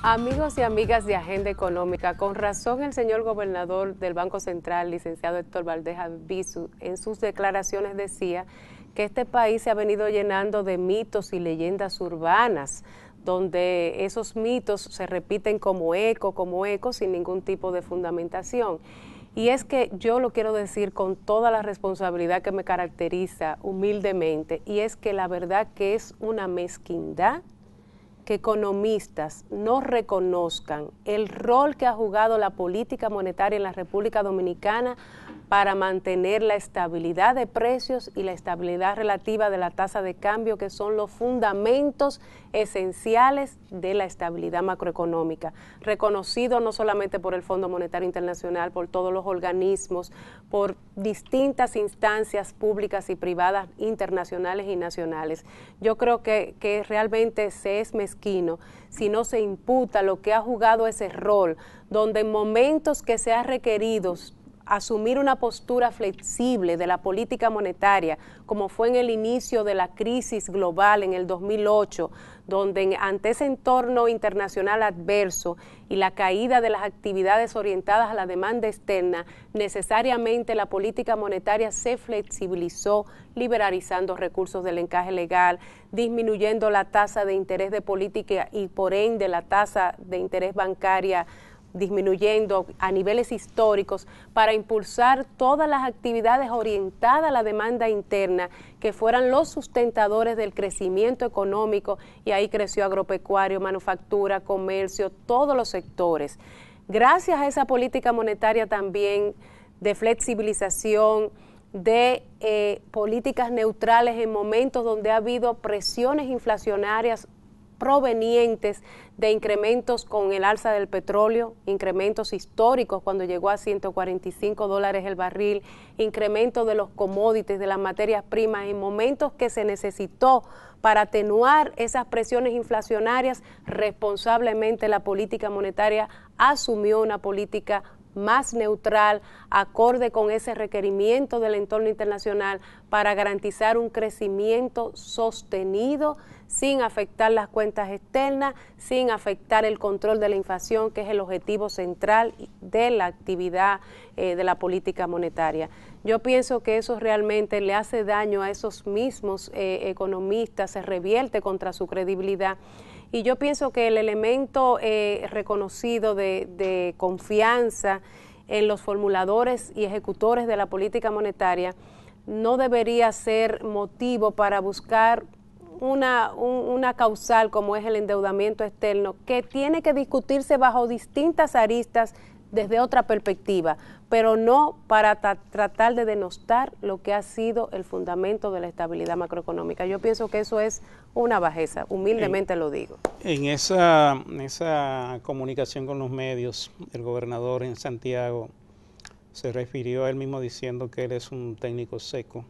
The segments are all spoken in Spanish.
Amigos y amigas de Agenda Económica, con razón el señor gobernador del Banco Central, licenciado Héctor Valdés Albizu, en sus declaraciones decía que este país se ha venido llenando de mitos y leyendas urbanas, donde esos mitos se repiten como eco, sin ningún tipo de fundamentación. Y es que yo lo quiero decir con toda la responsabilidad que me caracteriza humildemente, y es que la verdad que es una mezquindad que economistas no reconozcan el rol que ha jugado la política monetaria en la República Dominicana para mantener la estabilidad de precios y la estabilidad relativa de la tasa de cambio, que son los fundamentos esenciales de la estabilidad macroeconómica, reconocido no solamente por el Fondo Monetario Internacional, por todos los organismos, por distintas instancias públicas y privadas internacionales y nacionales. Yo creo que realmente se es mezquino si no se imputa lo que ha jugado ese rol, donde en momentos que se ha requerido asumir una postura flexible de la política monetaria, como fue en el inicio de la crisis global en el 2008, donde ante ese entorno internacional adverso y la caída de las actividades orientadas a la demanda externa, necesariamente la política monetaria se flexibilizó, liberalizando recursos del encaje legal, disminuyendo la tasa de interés de política y por ende la tasa de interés bancaria, disminuyendo a niveles históricos para impulsar todas las actividades orientadas a la demanda interna que fueran los sustentadores del crecimiento económico, y ahí creció agropecuario, manufactura, comercio, todos los sectores. Gracias a esa política monetaria también de flexibilización, de políticas neutrales en momentos donde ha habido presiones inflacionarias provenientes de incrementos con el alza del petróleo, incrementos históricos cuando llegó a $145 el barril, incremento de los commodities, de las materias primas, en momentos que se necesitó para atenuar esas presiones inflacionarias. Responsablemente la política monetaria asumió una política más neutral, acorde con ese requerimiento del entorno internacional para garantizar un crecimiento sostenido sin afectar las cuentas externas, sin afectar el control de la inflación, que es el objetivo central de la actividad de la política monetaria. Yo pienso que eso realmente le hace daño a esos mismos economistas, se revierte contra su credibilidad. Y yo pienso que el elemento reconocido de confianza en los formuladores y ejecutores de la política monetaria no debería ser motivo para buscar una causal como es el endeudamiento externo, que tiene que discutirse bajo distintas aristas desde otra perspectiva, pero no para tratar de denostar lo que ha sido el fundamento de la estabilidad macroeconómica. Yo pienso que eso es una bajeza, humildemente lo digo. En esa comunicación con los medios, el gobernador en Santiago se refirió a él mismo diciendo que él es un técnico seco,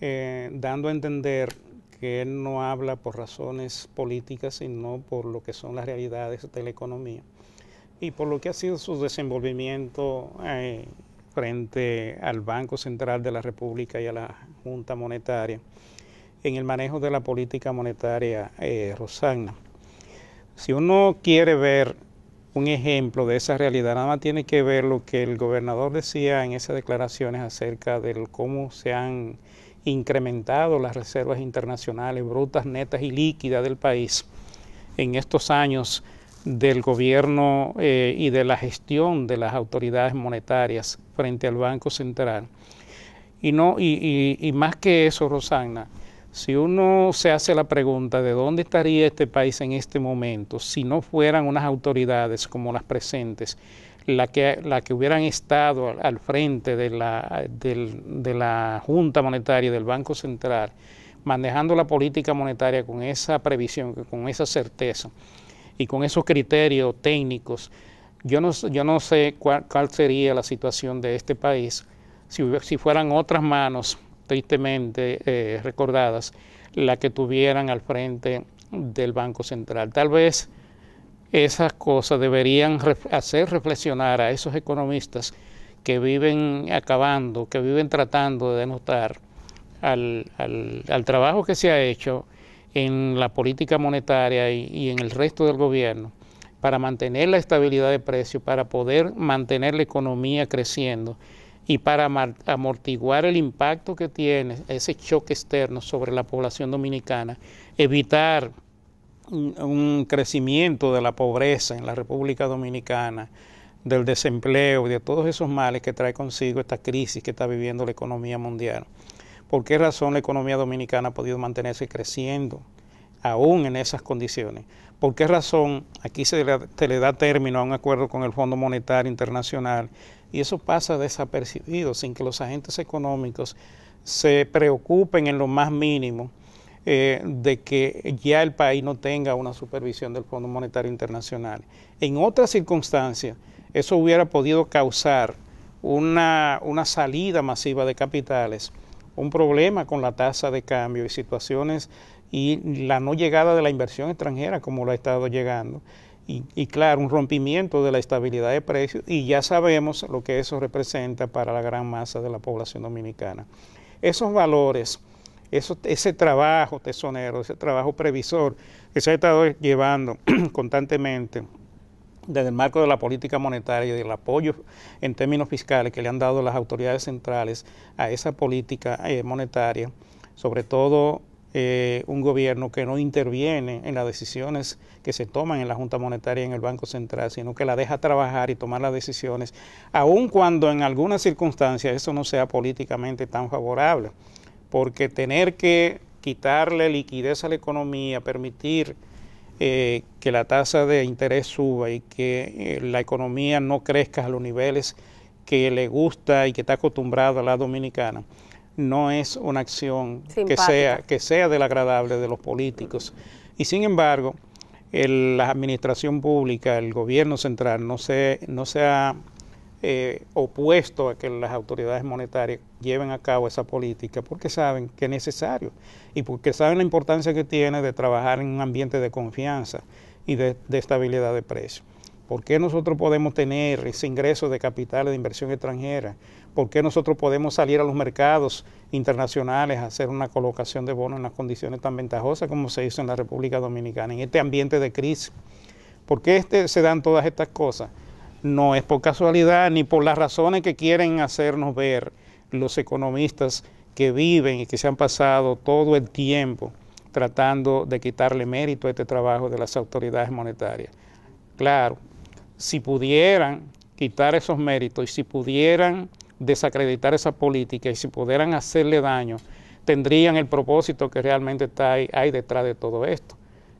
dando a entender que él no habla por razones políticas, sino por lo que son las realidades de la economía y por lo que ha sido su desenvolvimiento frente al Banco Central de la República y a la Junta Monetaria en el manejo de la política monetaria, Rosagna. Si uno quiere ver un ejemplo de esa realidad, nada más tiene que ver lo que el gobernador decía en esas declaraciones acerca de cómo se han incrementado las reservas internacionales brutas, netas y líquidas del país en estos años del gobierno y de la gestión de las autoridades monetarias frente al Banco Central. Y más que eso, Rosagna, si uno se hace la pregunta de dónde estaría este país en este momento si no fueran unas autoridades como las presentes, la que hubieran estado al frente de la Junta Monetaria del Banco Central, manejando la política monetaria con esa previsión, con esa certeza y con esos criterios técnicos, yo no sé cuál sería la situación de este país si fueran otras manos, tristemente recordadas, las que tuvieran al frente del Banco Central. Tal vez esas cosas deberían hacer reflexionar a esos economistas que viven que viven tratando de denotar al trabajo que se ha hecho en la política monetaria y en el resto del gobierno para mantener la estabilidad de precios, para poder mantener la economía creciendo y para amortiguar el impacto que tiene ese choque externo sobre la población dominicana, evitar un crecimiento de la pobreza en la República Dominicana, del desempleo y de todos esos males que trae consigo esta crisis que está viviendo la economía mundial. ¿Por qué razón la economía dominicana ha podido mantenerse creciendo aún en esas condiciones? ¿Por qué razón aquí se le da término a un acuerdo con el Fondo Monetario Internacional y eso pasa desapercibido sin que los agentes económicos se preocupen en lo más mínimo de que ya el país no tenga una supervisión del Fondo Monetario Internacional? En otras circunstancias, eso hubiera podido causar una salida masiva de capitales, un problema con la tasa de cambio y situaciones y la no llegada de la inversión extranjera como lo ha estado llegando. Y claro, un rompimiento de la estabilidad de precios y ya sabemos lo que eso representa para la gran masa de la población dominicana. Esos valores, ese trabajo tesonero, ese trabajo previsor que se ha estado llevando constantemente desde el marco de la política monetaria y del apoyo en términos fiscales que le han dado las autoridades centrales a esa política monetaria, sobre todo un gobierno que no interviene en las decisiones que se toman en la Junta Monetaria y en el Banco Central, sino que la deja trabajar y tomar las decisiones, aun cuando en algunas circunstancias eso no sea políticamente tan favorable, porque tener que quitarle liquidez a la economía, permitir que la tasa de interés suba y que la economía no crezca a los niveles que le gusta y que está acostumbrado a la dominicana, no es una acción que sea del agradable de los políticos. Y sin embargo, la administración pública, el gobierno central, no se ha opuesto a que las autoridades monetarias lleven a cabo esa política porque saben que es necesario y porque saben la importancia que tiene de trabajar en un ambiente de confianza y de estabilidad de precios. ¿Por qué nosotros podemos tener ese ingreso de capitales de inversión extranjera? ¿Por qué nosotros podemos salir a los mercados internacionales a hacer una colocación de bonos en las condiciones tan ventajosas como se hizo en la República Dominicana, en este ambiente de crisis? ¿Por qué se dan todas estas cosas? No es por casualidad ni por las razones que quieren hacernos ver los economistas que viven y que se han pasado todo el tiempo tratando de quitarle mérito a este trabajo de las autoridades monetarias. Claro, si pudieran quitar esos méritos y si pudieran desacreditar esa política y si pudieran hacerle daño, tendrían el propósito que realmente hay detrás de todo esto,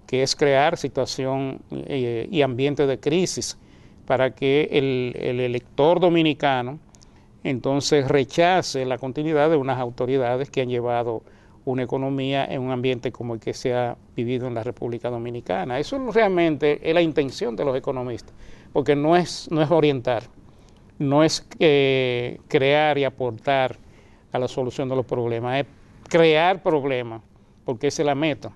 que es crear situación y ambiente de crisis para que el elector dominicano entonces rechace la continuidad de unas autoridades que han llevado una economía en un ambiente como el que se ha vivido en la República Dominicana. Eso realmente es la intención de los economistas, porque no es orientar, no es crear y aportar a la solución de los problemas, es crear problemas, porque esa es la meta.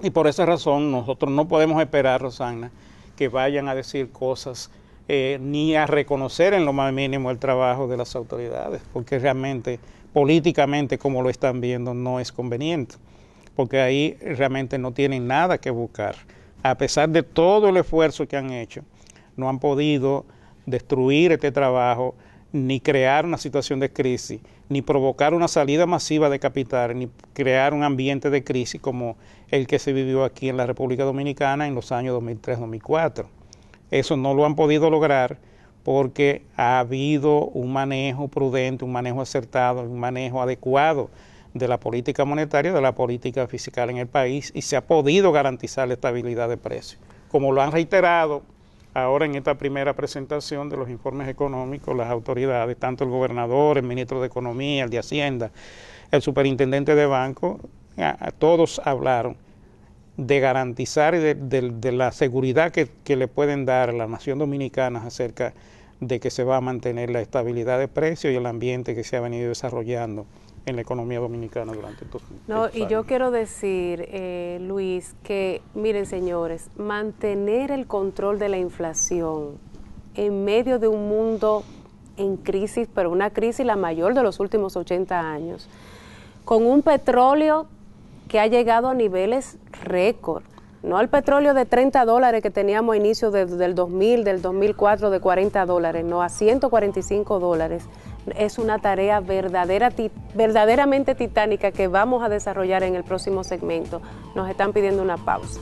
Y por esa razón nosotros no podemos esperar, Rosana, que vayan a decir cosas ni a reconocer en lo más mínimo el trabajo de las autoridades, porque realmente políticamente, como lo están viendo, no es conveniente, porque ahí realmente no tienen nada que buscar. A pesar de todo el esfuerzo que han hecho, no han podido destruir este trabajo, ni crear una situación de crisis, ni provocar una salida masiva de capital, ni crear un ambiente de crisis como el que se vivió aquí en la República Dominicana en los años 2003-2004. Eso no lo han podido lograr porque ha habido un manejo prudente, un manejo acertado, un manejo adecuado de la política monetaria, de la política fiscal en el país y se ha podido garantizar la estabilidad de precios. Como lo han reiterado ahora en esta primera presentación de los informes económicos, las autoridades, tanto el gobernador, el ministro de Economía, el de Hacienda, el superintendente de banco, todos hablaron de garantizar y de la seguridad que le pueden dar a la nación dominicana acerca de que se va a mantener la estabilidad de precios y el ambiente que se ha venido desarrollando en la economía dominicana durante estos años. Y yo quiero decir, Luis, que miren señores, mantener el control de la inflación en medio de un mundo en crisis, pero una crisis la mayor de los últimos 80 años, con un petróleo que ha llegado a niveles récord, no al petróleo de $30 que teníamos a inicio del 2000, del 2004 de $40, no, a $145. Es una tarea verdaderamente titánica que vamos a desarrollar en el próximo segmento. Nos están pidiendo una pausa.